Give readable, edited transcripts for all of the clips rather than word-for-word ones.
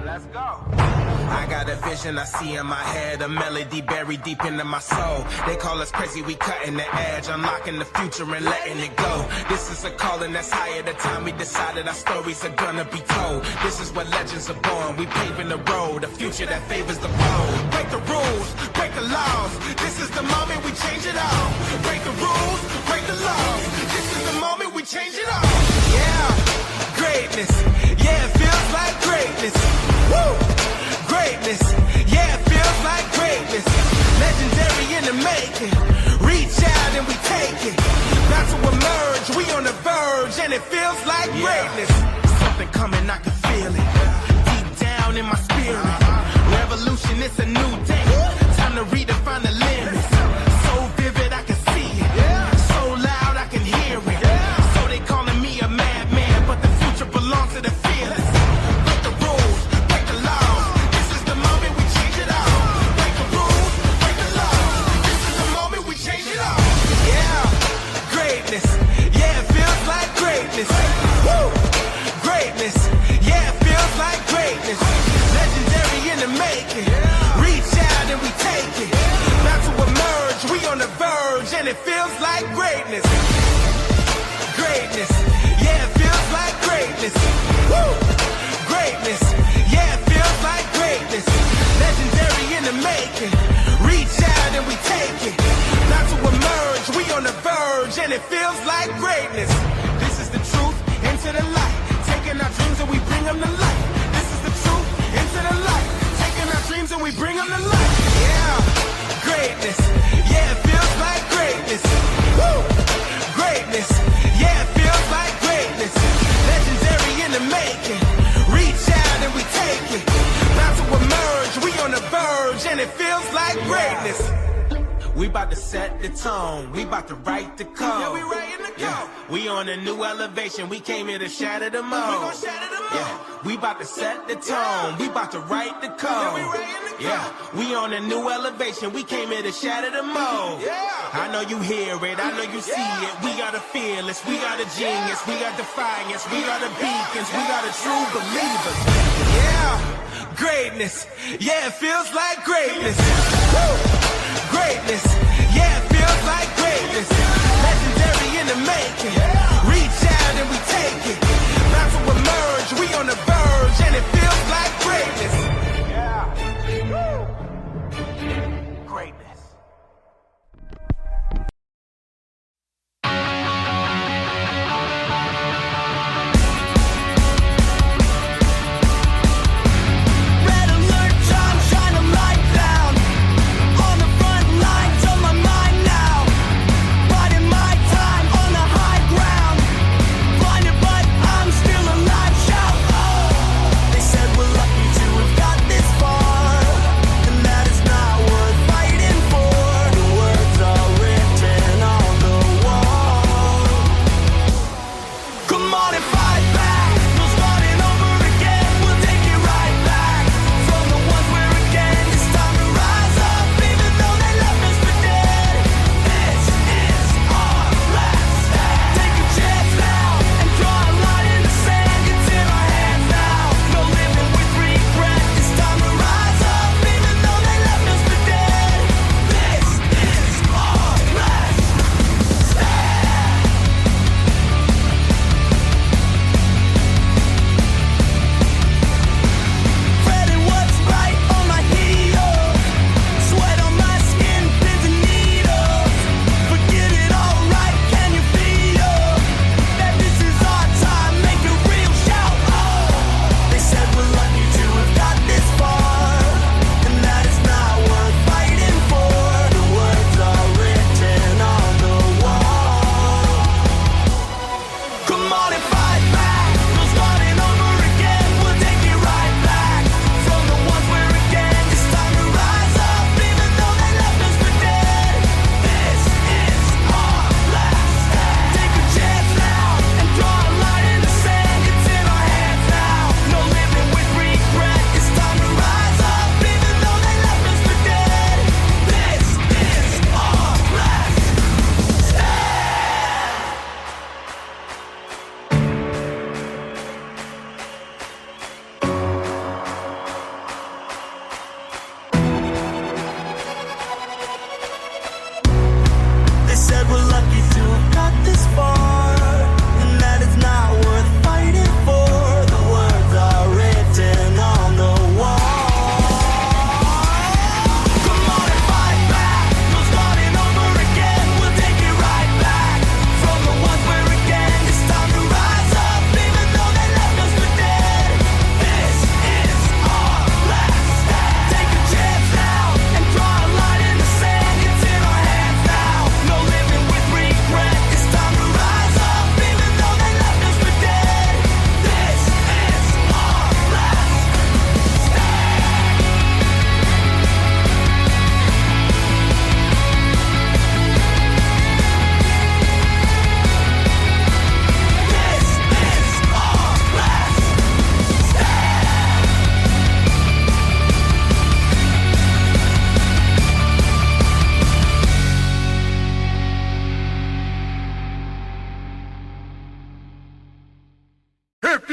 Let's go. I got a vision I see in my head, a melody buried deep into my soul. They call us crazy, we cutting the edge, unlocking the future and letting it go. This is a calling that's higher. The time we decided our stories are gonna be told. This is where legends are born. We paving the road, a future that favors the bold. Break the rules, break the laws. This is the moment we change it all. Break the rules, break the laws. This is the moment we change it all. Yeah, greatness. Yeah, it feels like greatness. Woo! Greatness, yeah, it feels like greatness. Legendary in the making. Reach out and we take it. About to emerge, we on the verge, and it feels like greatness. Something coming, I can feel it. Deep down in my spirit. Revolution, it's a new day. Time to redefine the limits. So vivid, I can see it. So loud, I can hear it. So they calling me a madman, but the future belongs to the fearless. Break the rules, break the laws. This is the moment we change it all. Break the rules, break the laws. This is the moment we change it all. Yeah, greatness. Yeah, it feels like greatness. Woo! Greatness. Yeah, it feels like greatness. Legendary in the making. Reach out and we take it. About to emerge, we on the verge, and it feels like greatness. Greatness. Yeah, it feels like greatness. Woo! Greatness. Yeah, it feels like greatness. Legendary in the making. Reach out and we take it. About to emerge, we on the verge, and it feels like greatness. This is the truth, into the light. Taking our dreams and we bring them to life. This is the truth, into the light. Taking our dreams and we bring them to life. Yeah, greatness. Yeah, it feels like greatness. Woo! Greatness. Yeah, it feels like greatness. Legendary in the making. Reach out and we take it. About to emerge, we on the verge, and it feels like greatness. We about to set the tone. We about to write the code. Yeah, we writing the code. Yeah. We on a new elevation. We came here to shatter the mold. We gon' shatter the mold. Yeah. We about to set the tone. We about to write the code. Yeah, we writing the code. Yeah. We on a new elevation. We came here to shatter the mold. Yeah. I know you hear it. I know you see it. We got a fearless. We got a genius. We got defiance. We got a beacons. We got a true believers. Yeah. Greatness. Yeah, it feels like greatness. Woo! Greatness, yeah, it feels like greatness. Legendary in the making. Reach out and we take it. About to emerge, we on the verge, and it feels like greatness. Yeah. Woo. Greatness.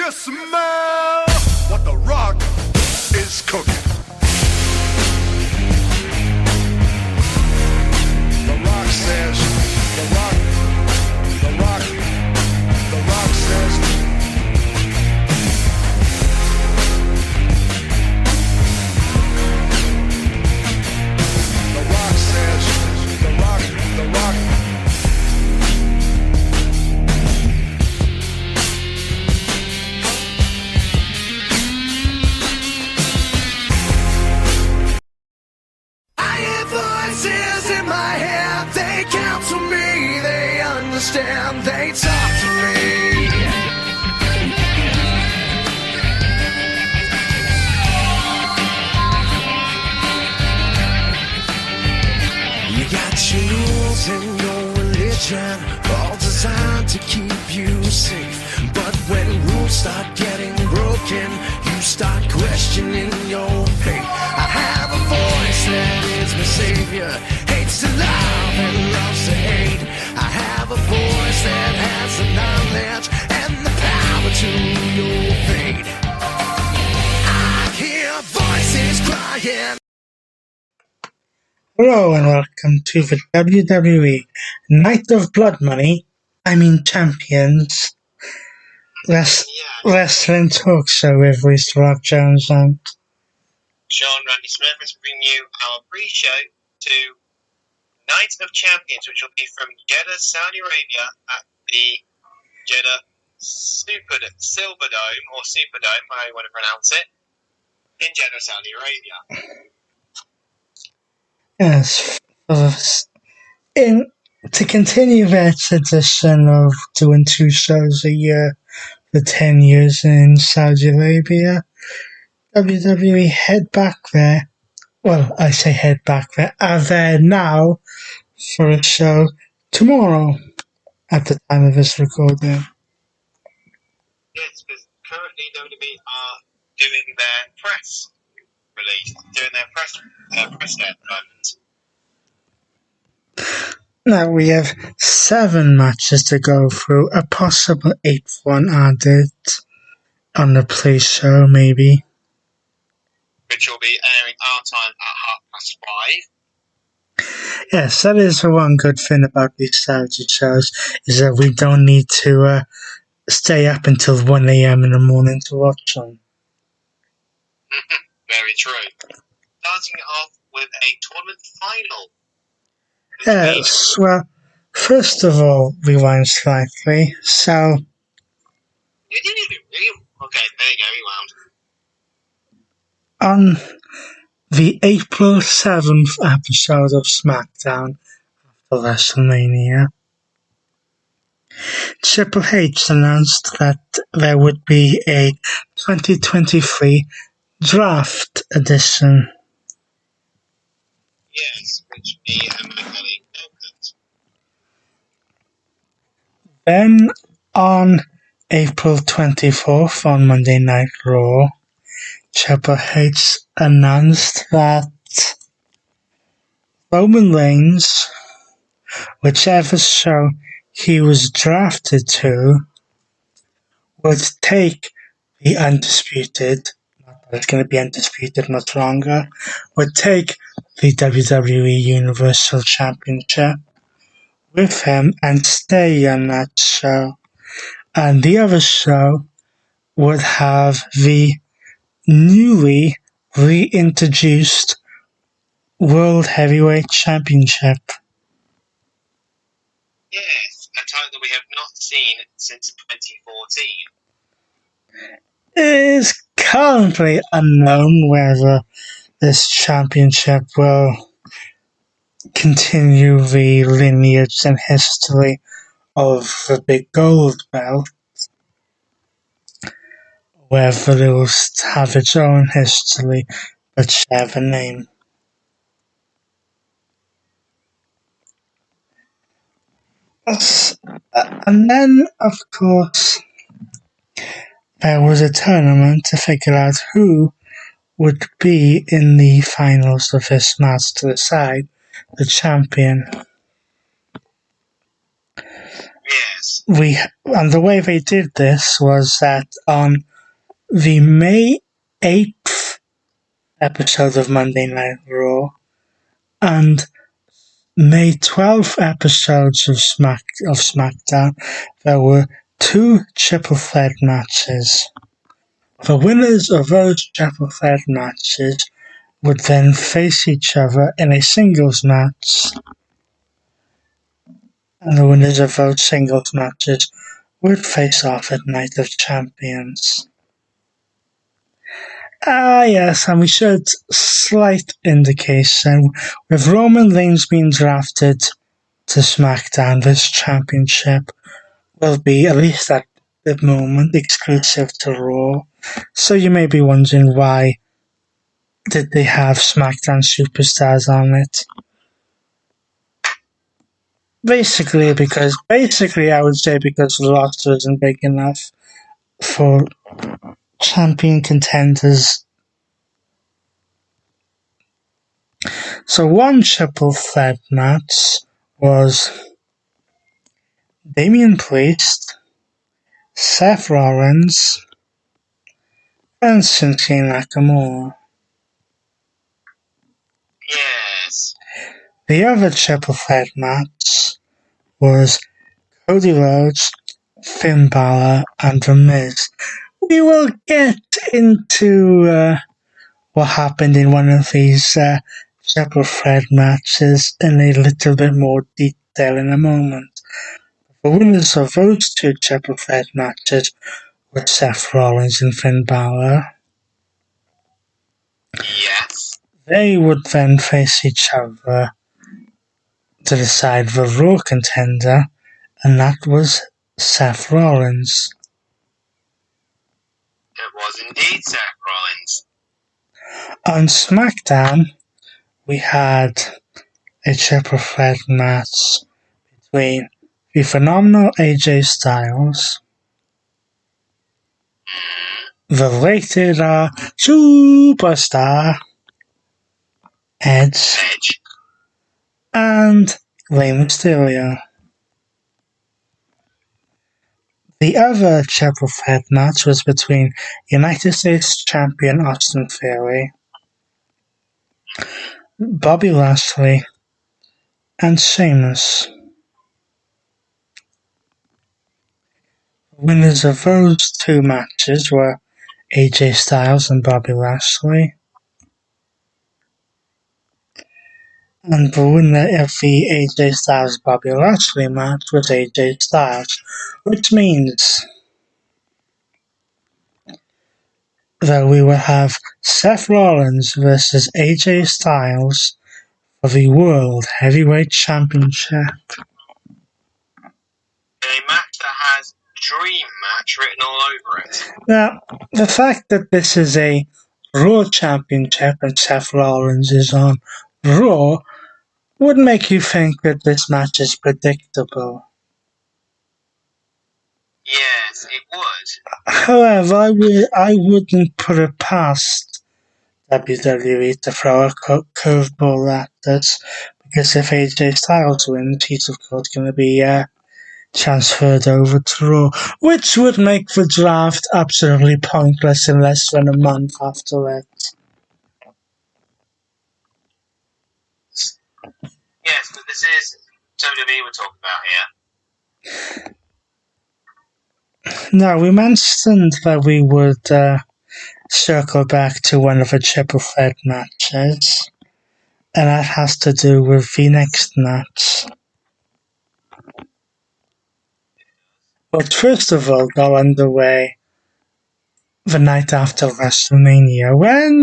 you smell what The Rock is cooking? The Rock says, The Rock says, The Rock says, The Rock. I hear voices in my head, they counsel me, they understand, they talk to me. You got your rules and your religion, all designed to keep you safe. But when rules start getting broken, you start questioning your faith. I have a voice that is my savior, hates to love and loves to hate. I have a voice that has the knowledge and the power to your fate. I hear voices crying. Hello and welcome to the WWE Night of Champions Wrestling Talk Show with Reese Rock Jones and Sean Randy Smith is bringing you our pre-show to Night of Champions, which will be from Jeddah, Saudi Arabia at the Jeddah Super Dome, or Superdome, however you want to pronounce it, in Jeddah, Saudi Arabia. yes, to continue their tradition of doing 2 shows a year for 10 years in Saudi Arabia, WWE head back there. Well, I say head back there, are there now for a show tomorrow at the time of this recording. Yes, because currently WWE are doing their press release, doing their press day at the moment. Now we have 7 matches to go through, a possible 8th one added on the pre-show maybe. Which will be airing our time at 5:30. Yes, that is the one good thing about these Saudi shows, is that we don't need to stay up until 1 a.m. in the morning to watch them. Very true. Starting it off with a tournament final. Yes, well, first of all, rewind slightly, so... You didn't even rewind. Okay, there you go, rewound. On the April 7th episode of SmackDown after WrestleMania, Triple H announced that there would be a 2023 draft edition. Yes, which me and my colleague welcomed. Then on April 24th on Monday Night Raw, Triple H announced that Roman Reigns, whichever show he was drafted to, would take the undisputed, not that it's going to be undisputed much longer, would take the WWE Universal Championship with him and stay on that show. And the other show would have the newly reintroduced World Heavyweight Championship. Yes, a title that we have not seen since 2014. It is currently unknown whether this championship will continue the lineage and history of the big gold belt, whether it will have its own history but share the name. And then, of course, there was a tournament to figure out who would be in the finals of this match to decide the champion. Yes. And the way they did this was that on the May 8th episode of Monday Night Raw and May 12th episodes of SmackDown, there were 2 triple threat matches. The winners of those triple threat matches would then face each other in a singles match, and the winners of those singles matches would face off at Night of Champions. Yes, and we should slight indication, with Roman Reigns being drafted to SmackDown, this championship will be, at least at the moment, exclusive to Raw. So you may be wondering, why did they have SmackDown superstars on it? Basically, I would say because the roster isn't big enough for champion contenders. So one triple threat match was Damian Priest, Seth Rollins, and Shinsuke Nakamura. Yes. The other triple threat match was Cody Rhodes, Finn Balor, and The Miz. We will get into what happened in one of these triple threat matches in a little bit more detail in a moment. The winners of those 2 triple threat matches were Seth Rollins and Finn Balor. Yes. They would then face each other to decide the Raw contender, and that was Seth Rollins. It was indeed Seth Rollins. On SmackDown, we had a triple threat match between the phenomenal AJ Styles, the rated R superstar Edge, and Rey Mysterio. The other triple threat match was between United States champion Austin Theory, Bobby Lashley, and Sheamus. Winners of those 2 matches were AJ Styles and Bobby Lashley. And the winner of the AJ Styles Bobby Lashley match was AJ Styles, which means that we will have Seth Rollins versus AJ Styles for the World Heavyweight Championship. A match that has Dream Match written all over it. Now, the fact that this is a Raw Championship and Seth Rollins is on Raw would make you think that this match is predictable. Yes, it would. However, I wouldn't put it past WWE to throw a curveball at this, because if AJ Styles wins, he's of course going to be transferred over to Raw, which would make the draft absolutely pointless in less than a month after it. Yes, but this is WWE we're talking about here. Now, we mentioned that we would circle back to one of the triple threat matches, and that has to do with the next match. But first of all, go underway the night after WrestleMania, when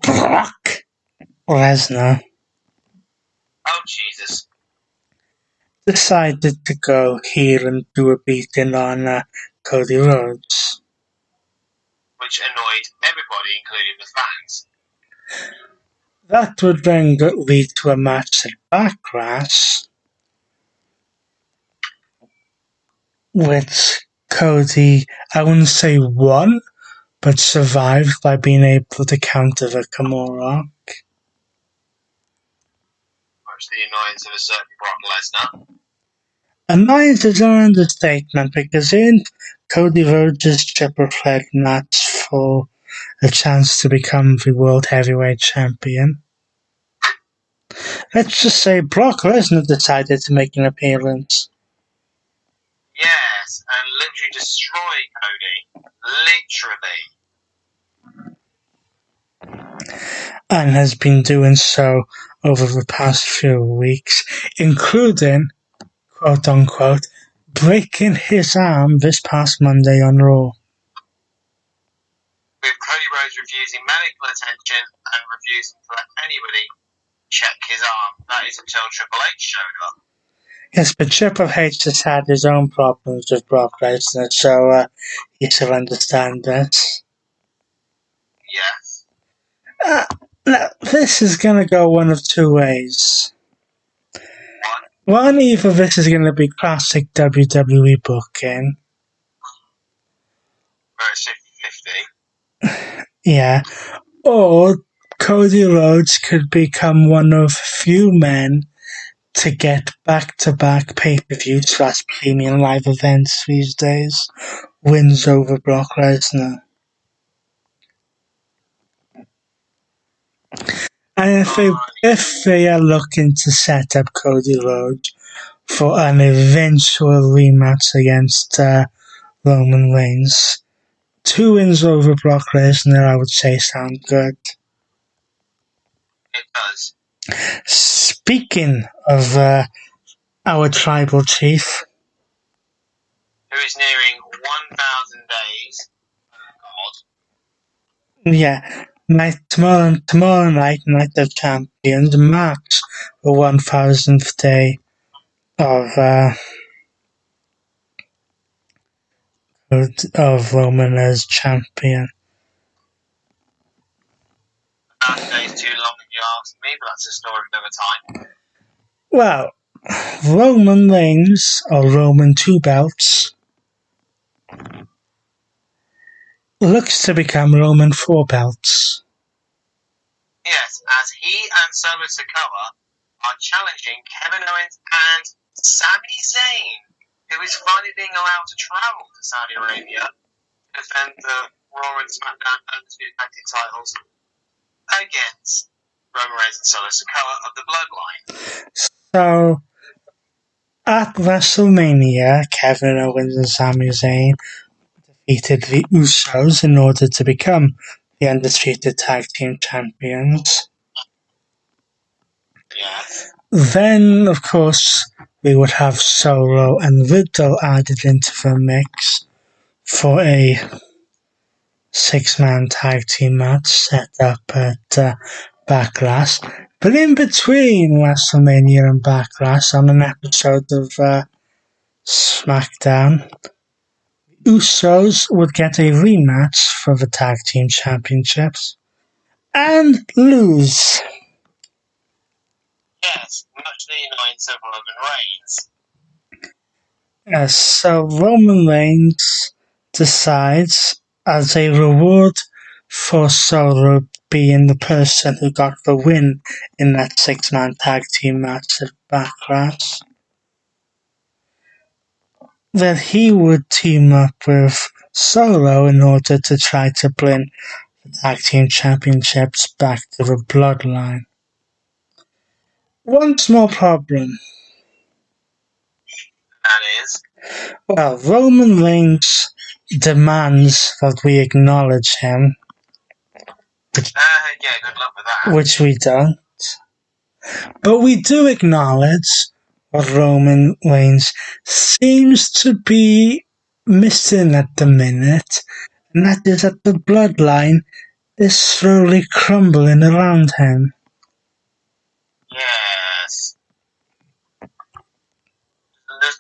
Brock Lesnar Oh, Jesus. decided to go heel and do a beating on Cody Rhodes. Which annoyed everybody, including the fans. That would then lead to a match at Backlash, which Cody, I wouldn't say won, but survived by being able to counter the Kimura. Much to the annoyance of a certain Brock Lesnar. Annoyance is an understatement because in Cody Rhodes' triple threat match for a chance to become the World Heavyweight Champion, let's just say Brock Lesnar decided to make an appearance. Yes, and literally destroy Cody. Literally. And has been doing so over the past few weeks, including, quote-unquote, breaking his arm this past Monday on Raw. With Cody Rhodes refusing medical attention and refusing to let anybody check his arm. That is until Triple H showed up. Yes, but Triple H has had his own problems with Brock Lesnar, so he should understand this. Yes. Now, this is going to go one of two ways. One, either this is going to be classic WWE booking. Where it's 50-50. Yeah. Or Cody Rhodes could become one of few men to get back-to-back pay-per-view / premium live events these days. Wins over Brock Lesnar. And if they are looking to set up Cody Rhodes for an eventual rematch against Roman Reigns, 2 wins over Brock Lesnar, I would say, sound good. It does. Speaking of our tribal chief, who is nearing 1,000 days. God. Yeah, tomorrow night, Night of Champions, marks the 1,000th day of Roman as champion. That day's too long if you ask me, but that's a story for another time. Well, Roman Reigns, or Roman Two Belts, looks to become Roman Four Belts. Yes, as he and Solo Sikoa are challenging Kevin Owens and Sami Zayn, who is finally being allowed to travel to Saudi Arabia to defend the Raw and SmackDown Undisputed Tag Team titles against Roman Reigns and Solo Sikoa of the Bloodline. So, at WrestleMania, Kevin Owens and Sami Zayn defeated the Usos in order to become the Undisputed Tag Team Champions. Yes. Then, of course, we would have Solo and Riddle added into the mix for a 6-man tag team match set up at Backlash. But in between WrestleMania and Backlash, on an episode of SmackDown, Usos would get a rematch for the tag team championships and lose. Yes, much to the annoyance of Roman Reigns. Yes, so Roman Reigns decides, as a reward for Solo being the person who got the win in that 6-man tag team match at Backlash, that he would team up with Solo in order to try to bring the tag team championships back to the Bloodline. One small problem. That is? Well, Roman Reigns demands that we acknowledge him. Yeah, good luck with that. Which we don't. But we do acknowledge what Roman Reigns seems to be missing at the minute, and that is that the Bloodline is slowly crumbling around him. Yes. There's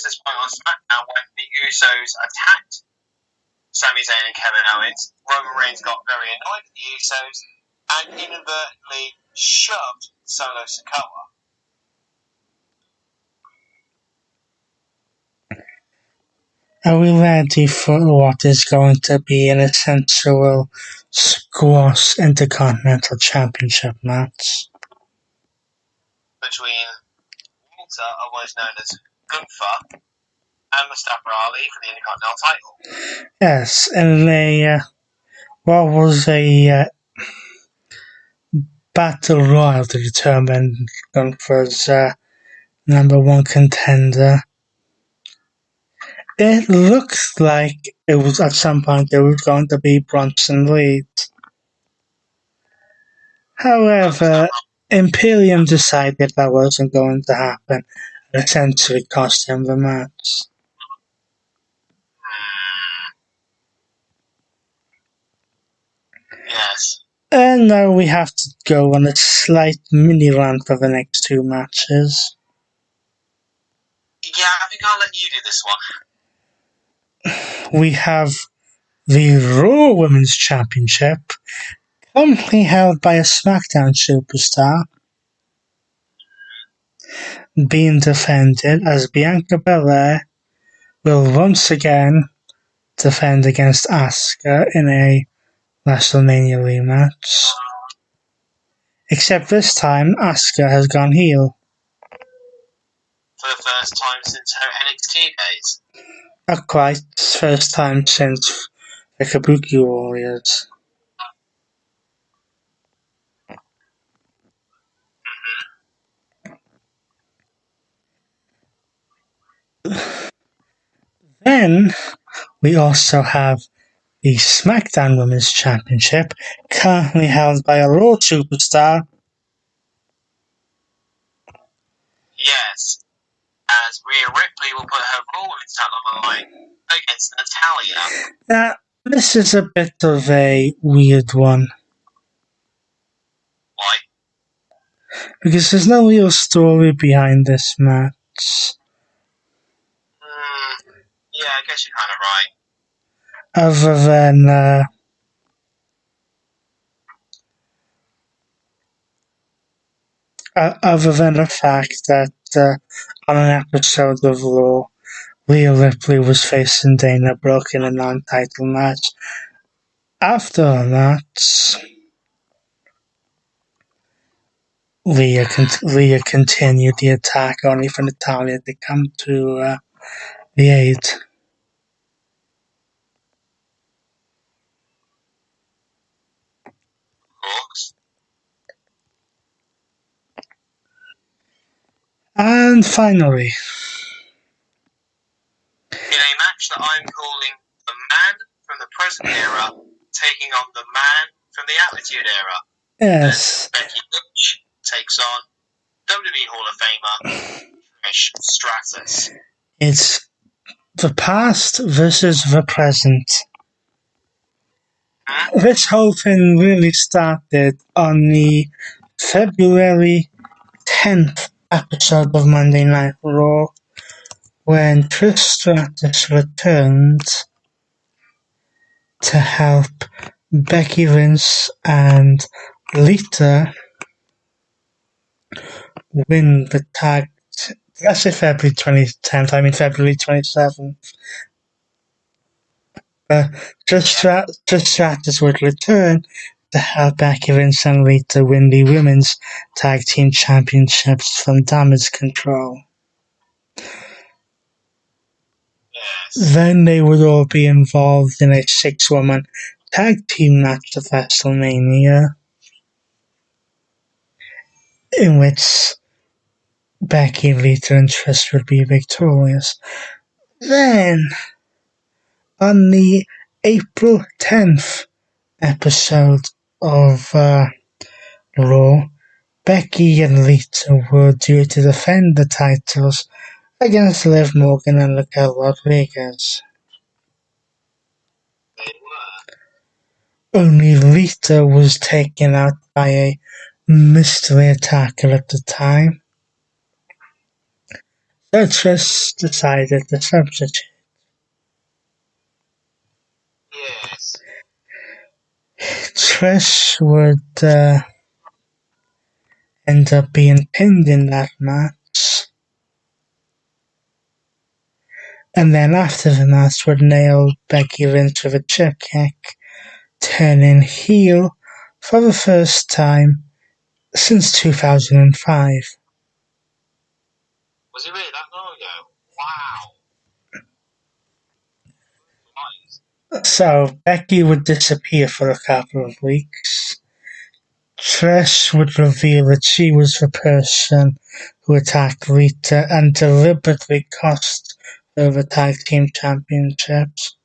this point on SmackDown when the Usos attacked Sami Zayn and Kevin Owens. Roman Reigns got very annoyed with the Usos and inadvertently shoved Solo Sikoa. Are we ready for what is going to be an essential squash Intercontinental Championship match? Between Walter, otherwise known as Gunther and Mustafa Ali for the Intercontinental title. Yes, and what was a battle royal to determine Gunther's number one contender. It looks like it was at some point it was going to be Bronson Reed. However, Imperium decided that wasn't going to happen and essentially cost him the match. Yes. And now we have to go on a slight mini run for the next two matches. Yeah, I think I'll let you do this one. We have the Raw Women's Championship, currently held by a SmackDown superstar, being defended as Bianca Belair will once again defend against Asuka in a WrestleMania rematch. Except this time, Asuka has gone heel. For the first time since her NXT days. Not quite, first time since the Kabuki Warriors. Then, we also have the SmackDown Women's Championship, currently held by a Raw superstar. Yes, as Rhea Ripley will put her Raw Women's title on the line against Natalya. Now, this is a bit of a weird one. Why? Because there's no real story behind this match. Yeah, I guess you're kind of right. Other than the fact that on an episode of Raw, Rhea Ripley was facing Dana Brooke in a non-title match. After the match, Rhea continued the attack, only for Natalya to come to the aid. And finally, in a match that I'm calling the man from the present era taking on the man from the Attitude Era. yes, Becky Lynch takes on WWE Hall of Famer Trish Stratus. it's the past versus the present. This whole thing really started on the February 10th episode of Monday Night Raw, when Trish Stratus returned to help Becky Lynch and Lita win the tag. Did I say February 10th? I mean February 27th. Trish Stratus would return to help Becky Lynch and Lita win the Women's Tag Team Championships from Damage Control. Yes. Then they would all be involved in a 6-woman tag team match at WrestleMania, in which Becky, Lita, and Trish would be victorious. Then, on the April 10th episode of Raw, Becky and Lita were due to defend the titles against Liv Morgan and Raquel Rodriguez. They were. Only Lita was taken out by a mystery attacker at the time, so Trish decided to substitute. Yes. Trish would end up being pinned in that match, and then after the match would nail Becky Lynch with a chip kick, turning heel for the first time since 2005. Was it really that long ago? So Becky would disappear for a couple of weeks. Trish would reveal that she was the person who attacked Rita and deliberately cost her the tag team championships.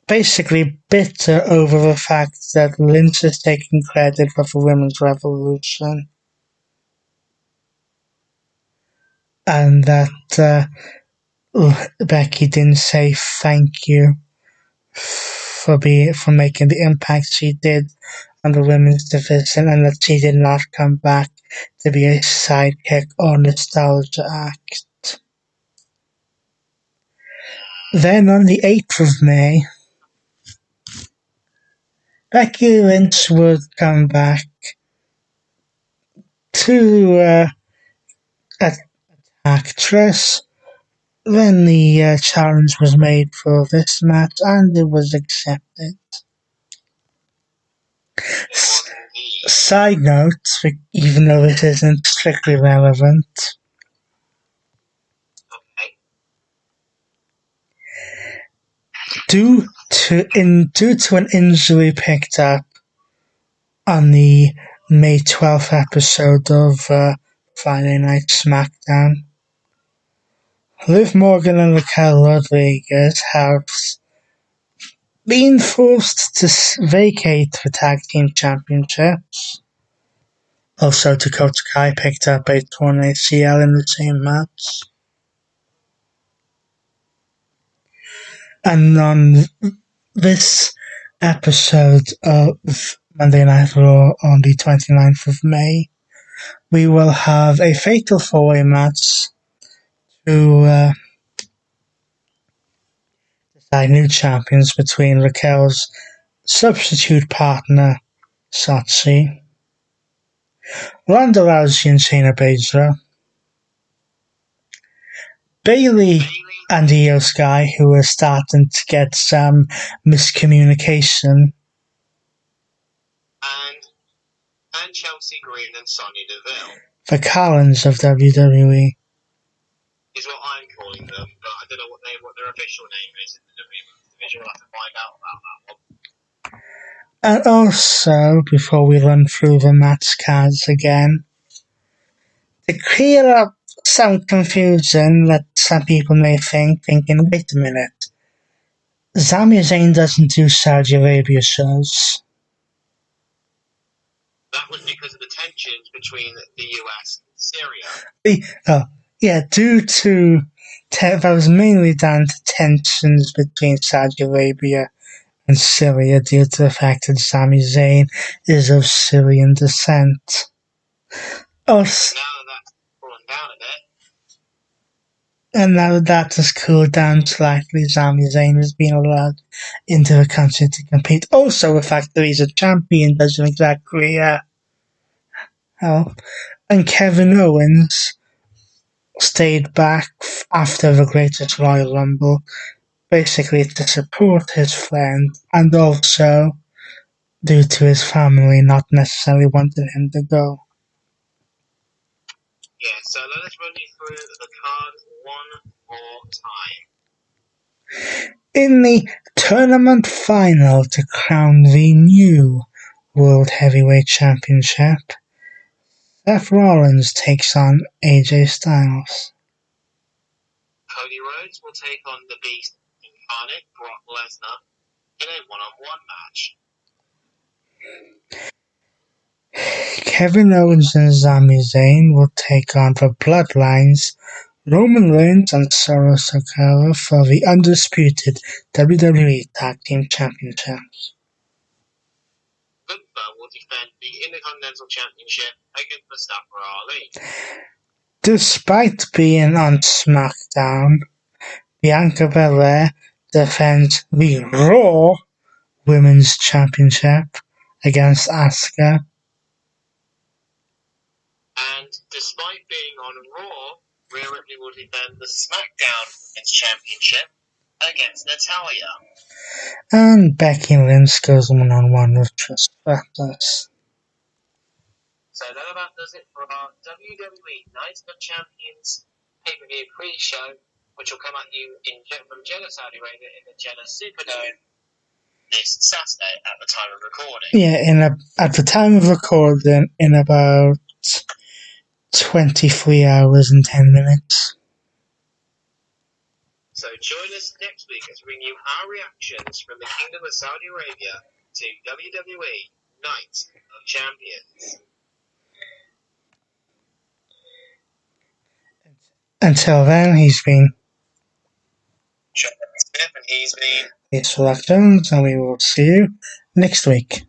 Basically bitter over the fact that Lynch is taking credit for the women's revolution. And that Becky didn't say thank you for making the impact she did on the women's division, and that she did not come back to be a sidekick or nostalgia act. Then on the 8th of May, Becky Lynch would come back to attack Trish. Then the challenge was made for this match, and it was accepted. Side note, even though it isn't strictly relevant, due to an injury picked up on the May 12th episode of Friday Night SmackDown, Liv Morgan and Raquel Rodriguez have been forced to vacate the tag team championships. Also, Dakota Kai picked up a torn ACL in the same match. And on this episode of Monday Night Raw on the 29th of May, we will have a fatal four-way match to decide new champions between Raquel's substitute partner, Shotzi, Ronda Rousey and Shayna Baszler, Bayley and Io Sky, who are starting to get some miscommunication, and Chelsea Green and Sonya Deville. The Collins of WWE. Is what I'm calling them, but I don't know what their official name is in the WWE division. We'll have to find out about that one. And also, before we run through the match cards again, to clear up some confusion that some people may thinking, wait a minute, Sami Zayn doesn't do Saudi Arabia shows. That was because of the tensions between the US and Syria. Due to that was mainly down to tensions between Saudi Arabia and Syria due to the fact that Sami Zayn is of Syrian descent. Now that's fallen down a bit. And now that has cooled down slightly, Sami Zayn has been allowed into the country to compete. Also, the fact that he's a champion doesn't exactly help. And Kevin Owens stayed back after the Greatest Royal Rumble, basically to support his friend, and also due to his family not necessarily wanting him to go. Yeah, so let's run you through the card one more time. In the tournament final to crown the new World Heavyweight Championship, Seth Rollins takes on AJ Styles. Cody Rhodes will take on the Beast incarnate, Brock Lesnar, in a one-on-one match. Kevin Owens and Sami Zayn will take on the Bloodlines, Roman Reigns and Solo Sikoa for the undisputed WWE Tag Team Championships. Gunther will defend the Intercontinental Championship against Mustafa Ali. Despite being on SmackDown, Bianca Belair defends the Raw Women's Championship against Asuka. And despite being on Raw, Rhea Ripley will defend the SmackDown Women's Championship against Natalya. And Becky Lynch goes one-on-one with Trish Stratus. So that about does it for our WWE Night of Champions pay-per-view pre-show which will come at you from Jeddah, Saudi Arabia, in the Jeddah Super Dome this Saturday at the time of recording. Yeah, at the time of recording, in about 23 hours and 10 minutes. So join us next week as we bring you our reactions from the Kingdom of Saudi Arabia to WWE Night of Champions. Until then, he's been Sean Smith, and he's been It's Black Jones, and we will see you next week.